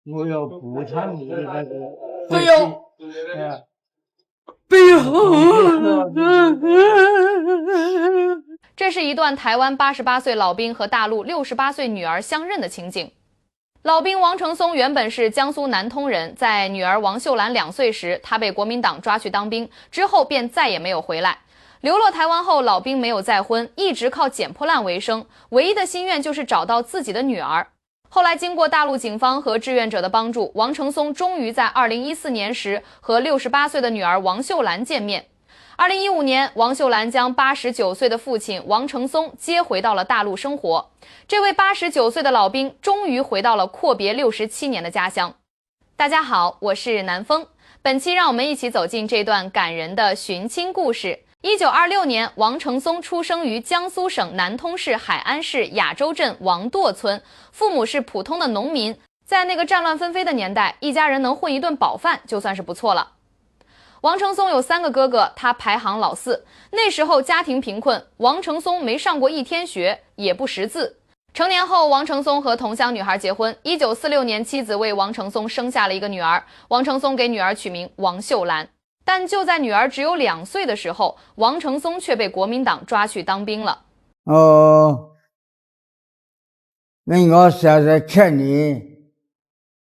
我要补偿你的那个不要，不要。这是一段台湾88岁老兵和大陆68岁女儿相认的情景。老兵王成松原本是江苏南通人，在女儿王秀兰2岁时，他被国民党抓去当兵，之后便再也没有回来。流落台湾后，老兵没有再婚，一直靠捡破烂为生，唯一的心愿就是找到自己的女儿。后来经过大陆警方和志愿者的帮助，王成松终于在2014年时和68岁的女儿王秀兰见面。2015年，王秀兰将89岁的父亲王成松接回到了大陆生活。这位89岁的老兵终于回到了阔别67年的家乡。大家好，我是南风。本期让我们一起走进这段感人的寻亲故事。1926年，王成松出生于江苏省南通市海安市雅洲镇王垛村，父母是普通的农民。在那个战乱纷飞的年代，一家人能混一顿饱饭就算是不错了。王成松有3个哥哥，他排行老4。那时候家庭贫困，王成松没上过1天学，也不识字。成年后，王成松和同乡女孩结婚。1946年，妻子为王成松生下了一个女儿，王成松给女儿取名王秀兰。但就在女儿只有2岁的时候，王成松却被国民党抓去当兵了。民国37年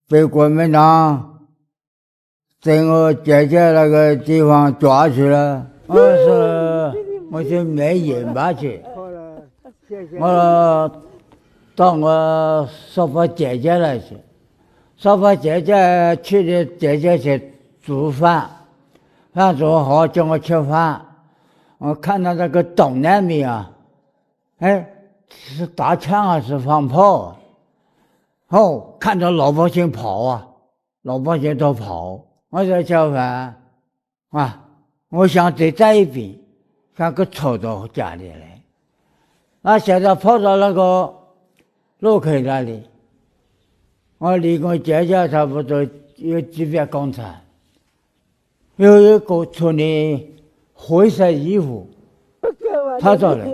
被国民党在我姐姐那个地方抓去了。我去卖盐巴去，我到我少发姐姐那去，少发姐姐去的姐姐去煮饭。饭做好叫我吃饭，我看到那个洞那边啊，是打枪还是放炮？看到老百姓跑啊，老百姓都跑，我在吃饭啊，我想再在一边，想个凑到家里来。那现在跑到那个路口那里，我离我姐姐差不多有几百公尺。有一个穿的灰色衣服，他走了，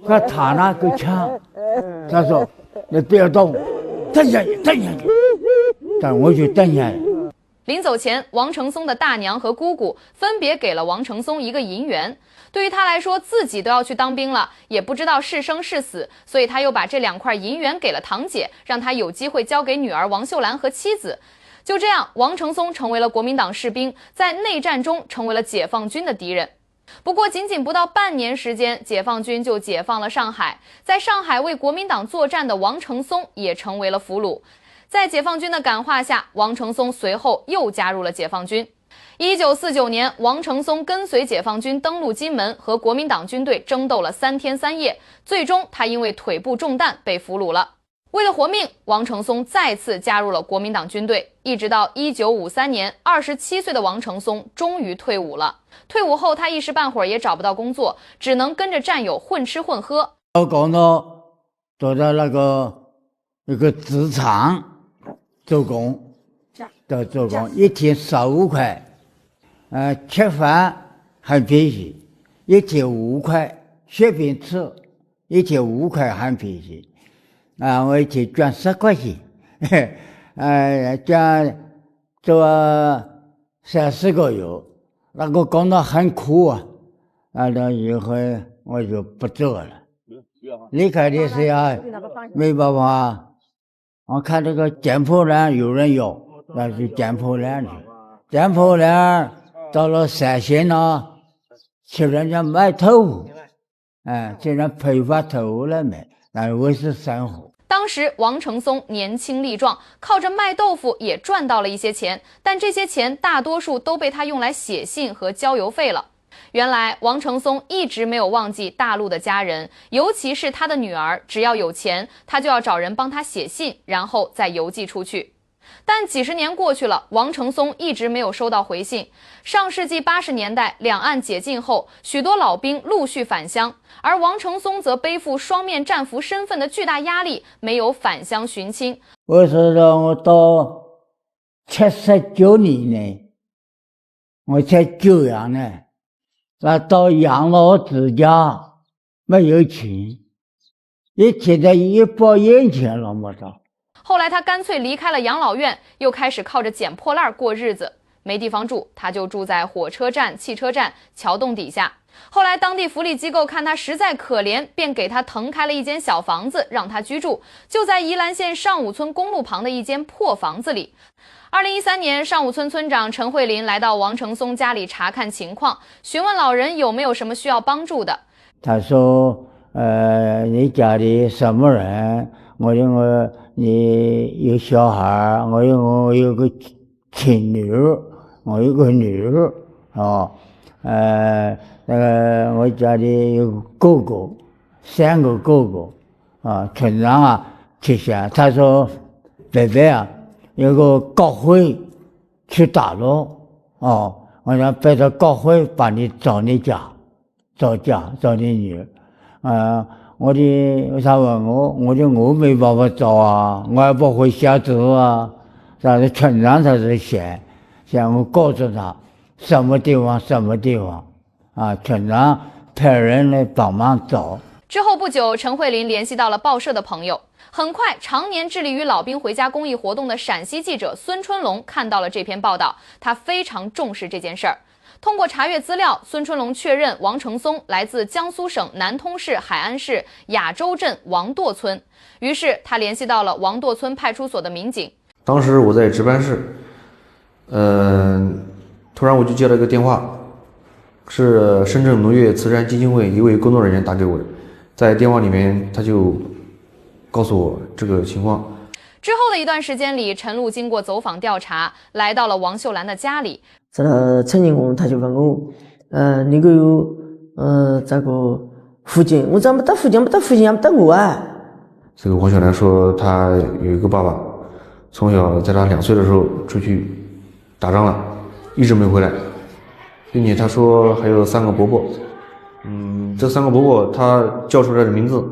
他拿个枪，他说：“你不要动，蹲下去，蹲下去。”但我就蹲下来。临走前，王成松的大娘和姑姑分别给了王成松1个银元。对于他来说，自己都要去当兵了，也不知道是生是死，所以他又把这2块银元给了堂姐，让她有机会交给女儿王秀兰和妻子。就这样，王成松成为了国民党士兵，在内战中成为了解放军的敌人。不过，仅仅不到半年时间，解放军就解放了上海。在上海为国民党作战的王成松也成为了俘虏。在解放军的感化下，王成松随后又加入了解放军。1949年，王成松跟随解放军登陆金门，和国民党军队争斗了3天3夜，最终他因为腿部中弹被俘虏了。为了活命，王成松再次加入了国民党军队，一直到1953年，27岁的王成松终于退伍了。退伍后，他一时半会儿也找不到工作，只能跟着战友混吃混喝。我搞到走到那个一个纸厂做工，一天15块，吃饭很便宜，一天5块，随便吃，一天5块很便宜。我一天赚10块钱，赚做3-4个月，那个工作很苦啊。那以后我就不做了。离开的时候没办法，我看这个捡破烂有人要，那就捡破烂去。捡破烂到了3线呢，去人家卖豆腐，去人批发豆腐来卖，那维持生活。当时王成松年轻力壮，靠着卖豆腐也赚到了一些钱，但这些钱大多数都被他用来写信和交邮费了。原来王成松一直没有忘记大陆的家人，尤其是他的女儿，只要有钱，他就要找人帮他写信，然后再邮寄出去。但几十年过去了，王成松一直没有收到回信。上世纪80年代，两岸解禁后，许多老兵陆续返乡，而王成松则背负双面战俘身份的巨大压力，没有返乡寻亲。我说让我到79年呢，我才休养呢，那到养老之家没有钱，一天的1包烟钱了没到。后来他干脆离开了养老院，又开始靠着捡破烂过日子。没地方住，他就住在火车站、汽车站、桥洞底下。后来当地福利机构看他实在可怜，便给他腾开了一间小房子让他居住，就在宜兰县上武村公路旁的一间破房子里。2013年，上武村村长陈慧琳来到王成松家里查看情况，询问老人有没有什么需要帮助的。他说：“你家里什么人？我因为你有小孩，我有个亲女儿，我有个女儿哦。我家里有个哥哥，3个哥哥啊。村长啊，去想，他说：‘伯伯啊，有个高会去大陆哦，我想背着高会把你找你家，找你女儿。’他问我没办法找啊，我也不会写字啊。但是村长他是想我告诉他什么地方啊，村长派人来帮忙找。之后不久，陈慧琳联系到了报社的朋友。很快，常年致力于老兵回家公益活动的陕西记者孙春龙看到了这篇报道，他非常重视这件事儿。通过查阅资料，孙春龙确认王成松来自江苏省南通市海安市雅洲镇王垛村，于是他联系到了王垛村派出所的民警。当时我在值班室，突然我就接了一个电话，是深圳农业慈善基金会一位工作人员打给我的，在电话里面他就告诉我这个情况。之后的一段时间里，陈露经过走访调查，来到了王秀兰的家里。在那陈进宫，他就问我，那个有这个父亲，我怎么没得父亲，没得父亲也没得我啊。这个王秀兰说，她有一个爸爸，从小在她2岁的时候出去打仗了，一直没回来，并且她说还有3个伯伯，这3个伯伯她叫出来的名字，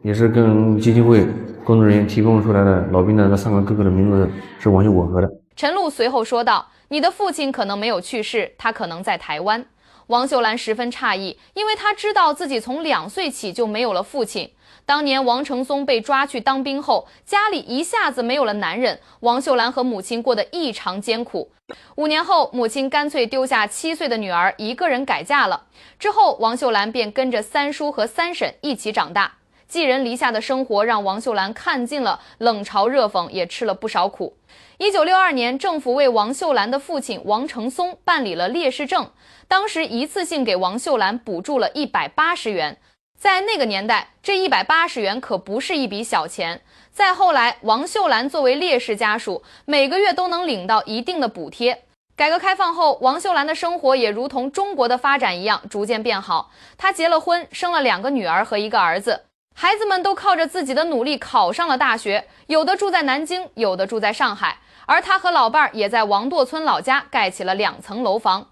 也是跟基金会工作人员提供出来的老兵的那3个哥哥的名字是完全吻合的。陈露随后说道：“你的父亲可能没有去世，他可能在台湾。”王秀兰十分诧异，因为她知道自己从2岁起就没有了父亲。当年王成松被抓去当兵后，家里一下子没有了男人，王秀兰和母亲过得异常艰苦。5年后，母亲干脆丢下7岁的女儿一个人改嫁了。之后，王秀兰便跟着3叔和3婶一起长大。寄人篱下的生活让王秀兰看尽了冷嘲热讽，也吃了不少苦。1962年，政府为王秀兰的父亲王成松办理了烈士证，当时一次性给王秀兰补助了180元。在那个年代，这180元可不是一笔小钱。再后来，王秀兰作为烈士家属，每个月都能领到一定的补贴。改革开放后，王秀兰的生活也如同中国的发展一样，逐渐变好。她结了婚，生了2个女儿和1个儿子。孩子们都靠着自己的努力考上了大学，有的住在南京，有的住在上海，而他和老伴儿也在王垛村老家盖起了2层楼房。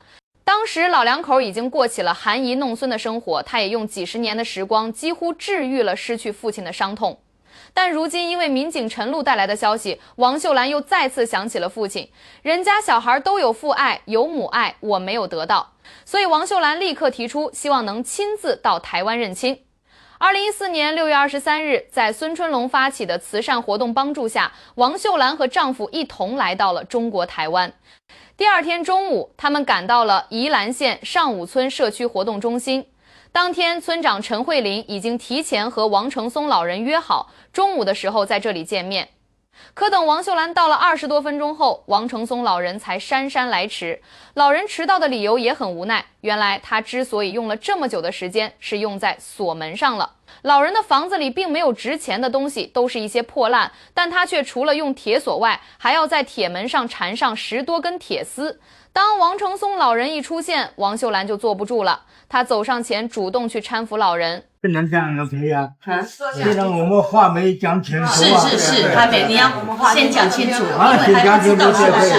当时老两口已经过起了含饴弄孙的生活，他也用几十年的时光几乎治愈了失去父亲的伤痛。但如今因为民警陈露带来的消息，王秀兰又再次想起了父亲。人家小孩都有父爱，有母爱，我没有得到，所以王秀兰立刻提出希望能亲自到台湾认亲。2014年6月23日，在孙春龙发起的慈善活动帮助下，王秀兰和丈夫一同来到了中国台湾。第2天中午，他们赶到了宜兰县上武村社区活动中心。当天，村长陈慧琳已经提前和王成松老人约好，中午的时候在这里见面。可等王秀兰到了20多分钟后，王成松老人才姗姗来迟。老人迟到的理由也很无奈，原来他之所以用了这么久的时间，是用在锁门上了。老人的房子里并没有值钱的东西，都是一些破烂，但他却除了用铁锁外，还要在铁门上缠上10多根铁丝。当王成松老人一出现，王秀兰就坐不住了，她走上前主动去搀扶老人。不能这样的培养，既然我们话没讲清楚啊。是，还没你要先讲清楚，先讲清楚才可以。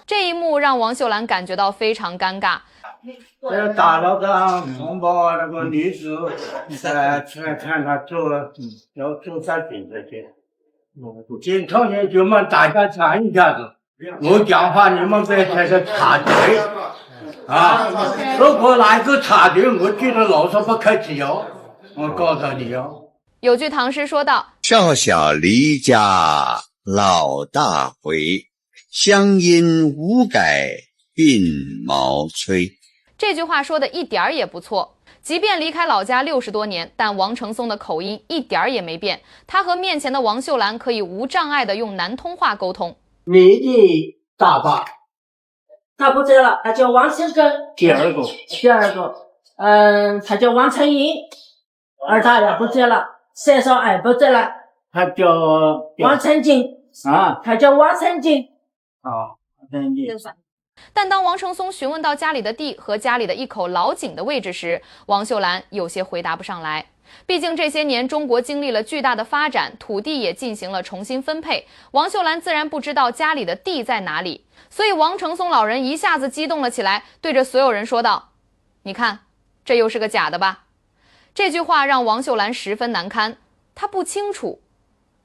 这一幕让王秀兰感觉到非常尴尬。大老长通报那个律师，看他做要做啥定这些。经常也就们大家参一下子，我讲话你们别在这插嘴啊！如果哪个插嘴，我觉得老师不客气哦，我告诉你哦。有句唐诗说道：“少小离家老大回，乡音无改鬓毛衰。这句话说的一点儿也不错。即便离开老家60多年，但王承松的口音一点儿也没变。他和面前的王秀兰可以无障碍地用南通话沟通。你的大爸，他不在了，他叫王成根。第二个，他叫王成英，二大爷不在了，三少爷不在了，他叫王成金啊，他叫王成金。真的。但当王承松询问到家里的地和家里的一口老井的位置时，王秀兰有些回答不上来。毕竟这些年中国经历了巨大的发展，土地也进行了重新分配，王秀兰自然不知道家里的地在哪里。所以王承松老人一下子激动了起来，对着所有人说道：“你看，这又是个假的吧？”这句话让王秀兰十分难堪，她不清楚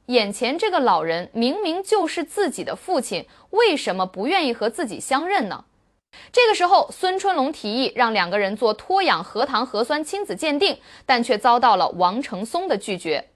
眼前这个老人明明就是自己的父亲，为什么不愿意和自己相认呢？这个时候，孙春龙提议让2个人做脱氧核糖核酸亲子鉴定，但却遭到了王承松的拒绝。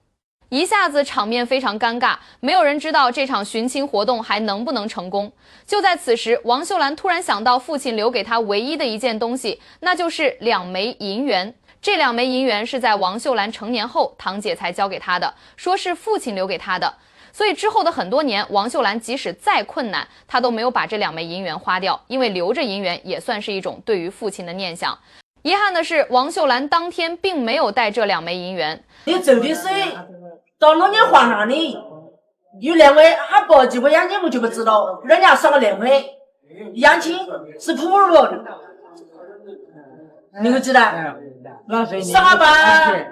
一下子场面非常尴尬，没有人知道这场寻亲活动还能不能成功。就在此时，王秀兰突然想到父亲留给她唯一的一件东西，那就是2枚银元。这2枚银元是在王秀兰成年后，堂姐才交给她的，说是父亲留给她的。所以之后的很多年，王秀兰即使再困难，她都没有把这2枚银元花掉，因为留着银元也算是一种对于父亲的念想。遗憾的是，王秀兰当天并没有带这2枚银元。你走的时候到农业花那里，有2位还抱几个眼睛，我就不知道，人家上了2位，眼睛是普洱的，你会知道？上班，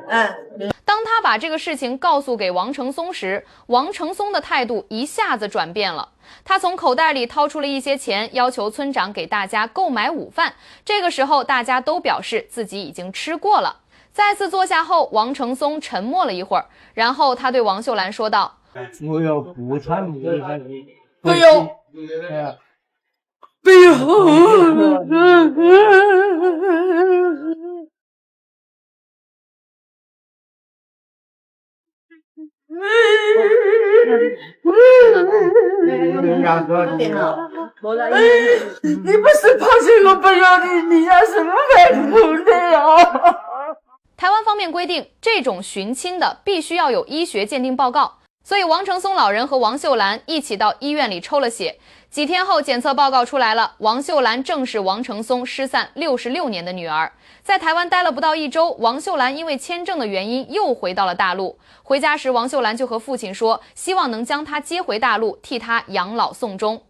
当他把这个事情告诉给王承松时，王承松的态度一下子转变了。他从口袋里掏出了一些钱，要求村长给大家购买午饭。这个时候，大家都表示自己已经吃过了。再次坐下后，王承松沉默了一会儿，然后他对王秀兰说道：“我要补偿你。”不用，不用。你不是抛弃我不要你，你要是不爱我的呀？台湾方面规定，这种寻亲的必须要有医学鉴定报告，所以王承松老人和王秀兰一起到医院里抽了血。几天后，检测报告出来了，王秀兰正是王承松失散66年的女儿。在台湾待了不到1周，王秀兰因为签证的原因又回到了大陆。回家时，王秀兰就和父亲说，希望能将她接回大陆，替她养老送终。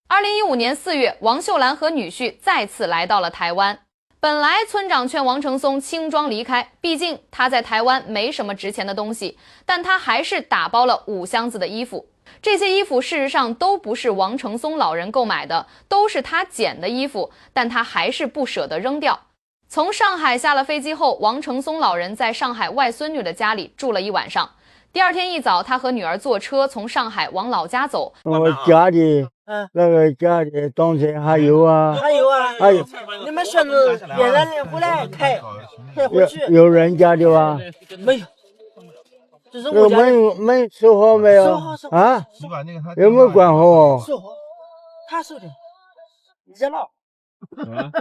2015年4月，王秀兰和女婿再次来到了台湾。本来村长劝王承松轻装离开，毕竟他在台湾没什么值钱的东西，但他还是打包了5箱子的衣服。这些衣服事实上都不是王承松老人购买的，都是他捡的衣服，但他还是不舍得扔掉。从上海下了飞机后，王承松老人在上海外孙女的家里住了1晚上。第2天一早，他和女儿坐车从上海往老家走。我家里那个家里东西还有啊，还有啊，还有你们孙子原来回来开回去，有人家的吧？没有，就是有我家门收好没有？收好啊？有没有关好哦？收好，他收的，热闹。走了。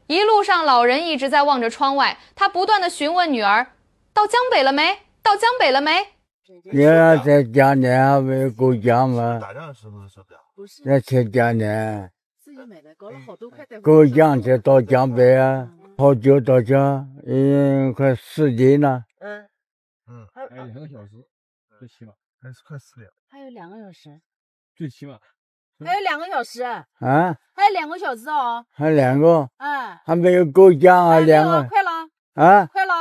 一路上，老人一直在望着窗外，他不断地询问女儿：“到江北了没？到江北了没？”你要在家里还没够江吗？打仗的时候收不了。在在家里，够江才到江北啊，好久到江，快4天了。还有2个小时，最起码还是快4点。还有2个小时，最起码。还有2个小时啊？还有2个小时哦。还2个？哎，还没有够江啊，2个。快了啊？快了，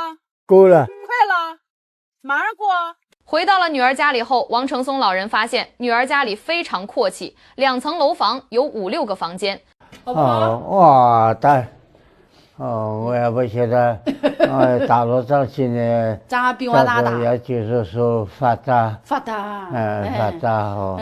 够了。快了，马上过。回到了女儿家里后，王承松老人发现女儿家里非常阔气，2层楼房，有5、6个房间。哇，大。我也不晓得，大陆上现在咱比我大，也就是说发达，发达，发达好。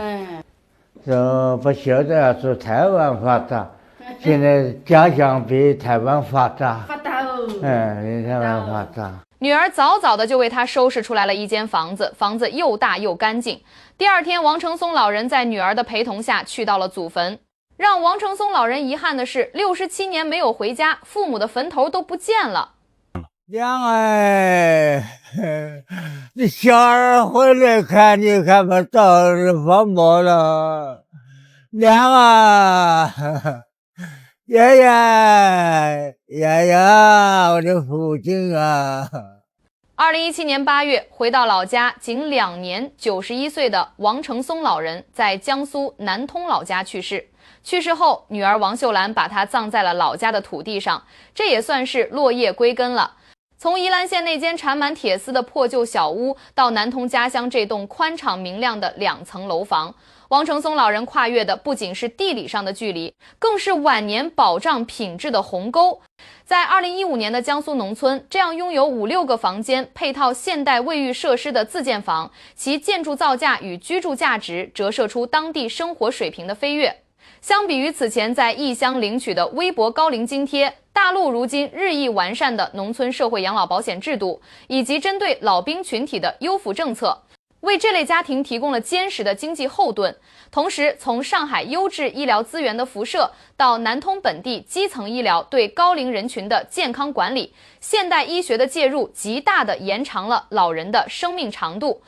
这不晓得是台湾发达，现在家乡比台湾发达。发达哦。比台湾发达。女儿早早的就为他收拾出来了一间房子，房子又大又干净。第二天，王成松老人在女儿的陪同下去到了祖坟。让王成松老人遗憾的是，67年没有回家，父母的坟头都不见了。娘哎，你小孩回来看你看不到，放没了。娘啊，爷爷，我的父亲啊！2017年8月，回到老家仅2年，91岁的王成松老人在江苏南通老家去世。去世后，女儿王秀兰把他葬在了老家的土地上，这也算是落叶归根了。从宜兰县那间缠满铁丝的破旧小屋，到南通家乡这栋宽敞明亮的2层楼房，王成松老人跨越的不仅是地理上的距离，更是晚年保障品质的鸿沟。在2015年的江苏农村，这样拥有5、6个房间、配套现代卫浴设施的自建房，其建筑造价与居住价值折射出当地生活水平的飞跃。相比于此前在异乡领取的微薄高龄津贴，大陆如今日益完善的农村社会养老保险制度，以及针对老兵群体的优抚政策，为这类家庭提供了坚实的经济后盾。同时，从上海优质医疗资源的辐射，到南通本地基层医疗对高龄人群的健康管理，现代医学的介入，极大地延长了老人的生命长度。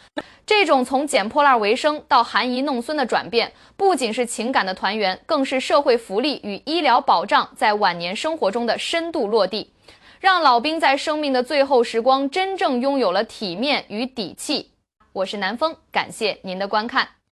这种从捡破烂为生到含饴弄孙的转变，不仅是情感的团圆，更是社会福利与医疗保障在晚年生活中的深度落地，让老兵在生命的最后时光真正拥有了体面与底气。我是南风，感谢您的观看。